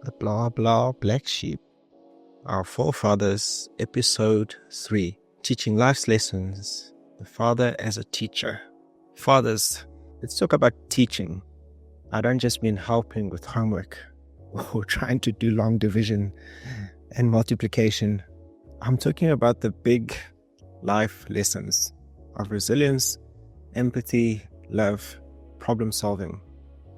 the BlaBlaBlacksheep, our forefathers, episode 3, teaching life's lessons, the father as a teacher. Fathers, let's talk about teaching. I don't just mean helping with homework or trying to do long division and multiplication. I'm talking about the big life lessons of resilience, empathy, love, problem solving.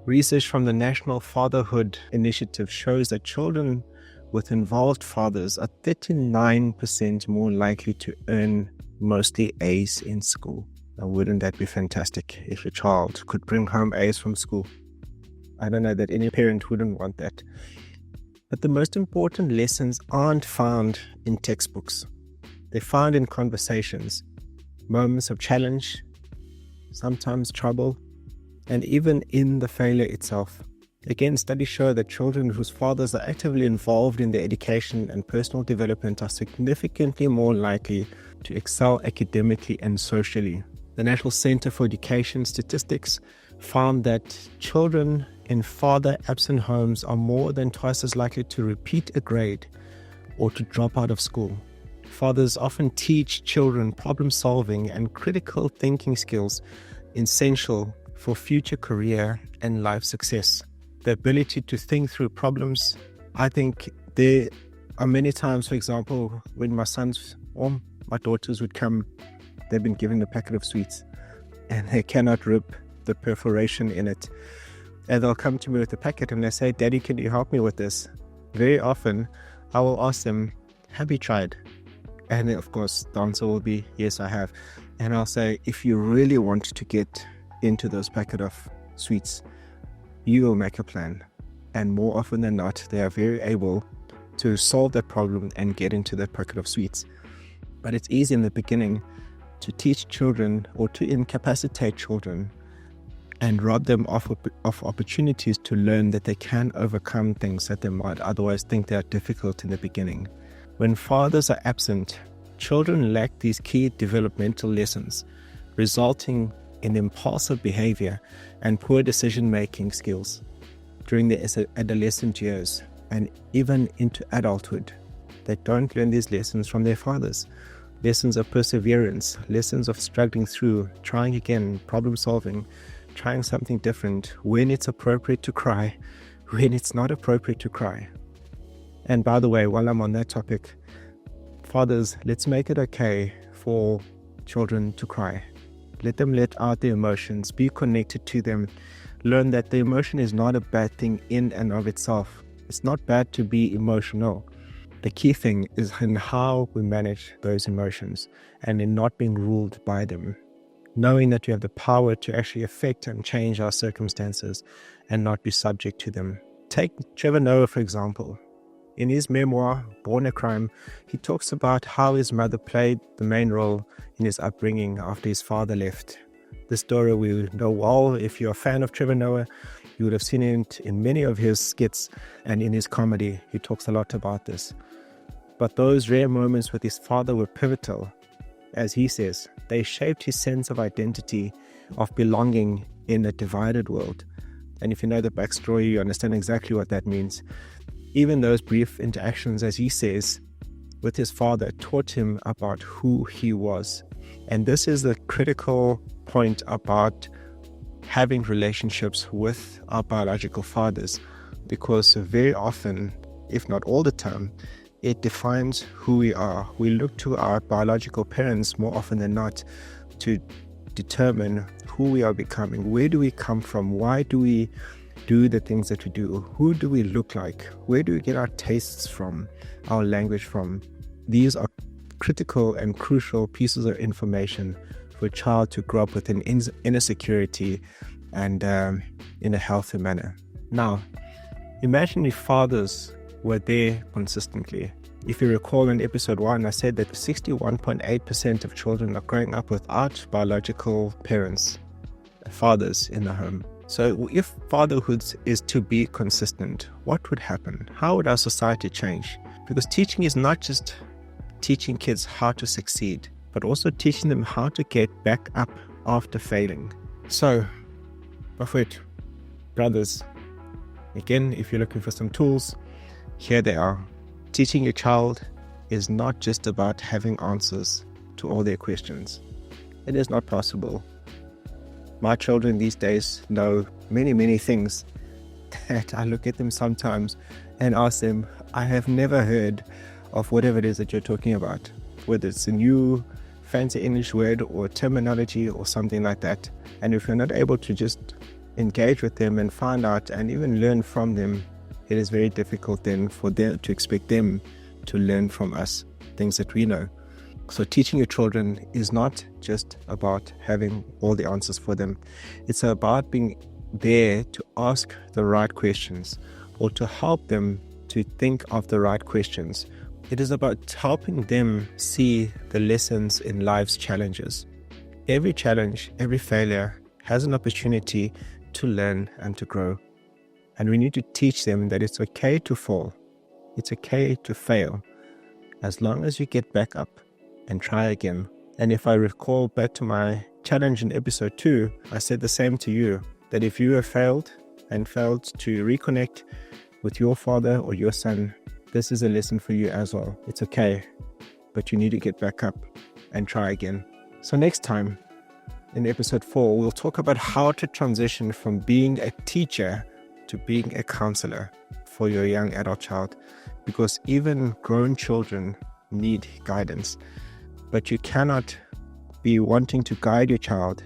Research from the National Fatherhood Initiative shows that children with involved fathers are 39% more likely to earn mostly A's in school. Now, wouldn't that be fantastic if your child could bring home A's from school? I don't know that any parent wouldn't want that. But the most important lessons aren't found in textbooks. They're found in conversations, moments of challenge, sometimes trouble, and even in the failure itself. Again, studies show that children whose fathers are actively involved in their education and personal development are significantly more likely to excel academically and socially. The National Center for Education Statistics found that children in father-absent homes are more than twice as likely to repeat a grade or to drop out of school. Fathers often teach children problem-solving and critical thinking skills essential for future career and life success. The ability to think through problems. I think there are many times, for example, when my sons or my daughters would come, they've been given a packet of sweets and they cannot rip the perforation in it. And they'll come to me with the packet and they say, "Daddy, can you help me with this?" Very often, I will ask them, "Have you tried?" And of course, the answer will be, "Yes, I have." And I'll say, if you really want to get into those packet of sweets, you will make a plan. And more often than not, they are very able to solve that problem and get into that packet of sweets. But it's easy in the beginning to teach children or to incapacitate children and rob them of opportunities to learn that they can overcome things that they might otherwise think they are difficult in the beginning. When fathers are absent, children lack these key developmental lessons, resulting in impulsive behavior and poor decision-making skills during their adolescent years and even into adulthood. They don't learn these lessons from their fathers. Lessons of perseverance, lessons of struggling through, trying again, problem solving, trying something different, when it's appropriate to cry, when it's not appropriate to cry. And by the way, while I'm on that topic, fathers, let's make it okay for children to cry. Let them let out their emotions, be connected to them, learn that the emotion is not a bad thing in and of itself. It's not bad to be emotional. The key thing is in how we manage those emotions and in not being ruled by them. Knowing that we have the power to actually affect and change our circumstances and not be subject to them. Take Trevor Noah, for example. In his memoir, Born a Crime, he talks about how his mother played the main role in his upbringing after his father left. This story we know well. If you're a fan of Trevor Noah, you would have seen it in many of his skits and in his comedy. He talks a lot about this. But those rare moments with his father were pivotal. As he says, they shaped his sense of identity, of belonging in a divided world. And if you know the backstory, you understand exactly what that means. Even those brief interactions, as he says, with his father taught him about who he was. And this is the critical point about having relationships with our biological fathers, because very often, if not all the time, it defines who we are. We look to our biological parents more often than not to determine who we are becoming. Where do we come from? Why do we do the things that we do? Who do we look like? Where do we get our tastes from, our language from? These are critical and crucial pieces of information for a child to grow up with an inner security and in a healthy manner. Now, imagine if fathers were there consistently. If you recall in episode 1, I said that 61.8% of children are growing up without biological parents, fathers in the home. So if fatherhood is to be consistent, what would happen? How would our society change? Because teaching is not just teaching kids how to succeed, but also teaching them how to get back up after failing. So, Buffett, brothers, again, if you're looking for some tools, Here they are. Teaching your child is not just about having answers to all their questions. It is not possible. My children these days know many, many things that I look at them sometimes and ask them, I have never heard of whatever it is that you're talking about, whether it's a new fancy English word or terminology or something like that. And if you're not able to just engage with them and find out and even learn from them, it is very difficult then for them to expect them to learn from us things that we know. So teaching your children is not just about having all the answers for them. It's about being there to ask the right questions or to help them to think of the right questions. It is about helping them see the lessons in life's challenges. Every challenge, every failure has an opportunity to learn and to grow. And we need to teach them that it's okay to fall. It's okay to fail, as long as you get back up and try again. And if I recall back to my challenge in episode 2, I said the same to you, that if you have failed to reconnect with your father or your son, this is a lesson for you as well. It's okay, but you need to get back up and try again. So next time, in episode 4, we'll talk about how to transition from being a teacher to being a counselor for your young adult child, because even grown children need guidance. But you cannot be wanting to guide your child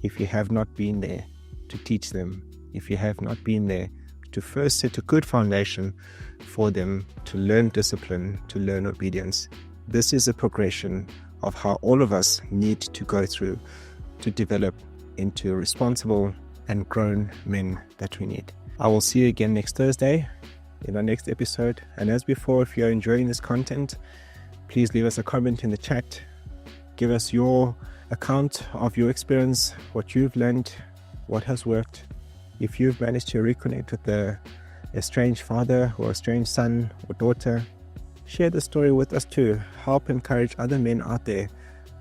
if you have not been there to teach them, if you have not been there to first set a good foundation for them to learn discipline, to learn obedience. This is a progression of how all of us need to go through to develop into responsible and grown men that we need. I will see you again next Thursday in our next episode. And as before, if you're enjoying this content, please leave us a comment in the chat. Give us your account of your experience, what you've learned, what has worked. If you've managed to reconnect with a estranged father or estranged son or daughter, share the story with us too. Help encourage other men out there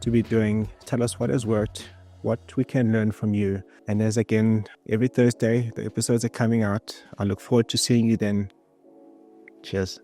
to be doing. Tell us what has worked, what we can learn from you. And as again, every Thursday, the episodes are coming out. I look forward to seeing you then. Cheers.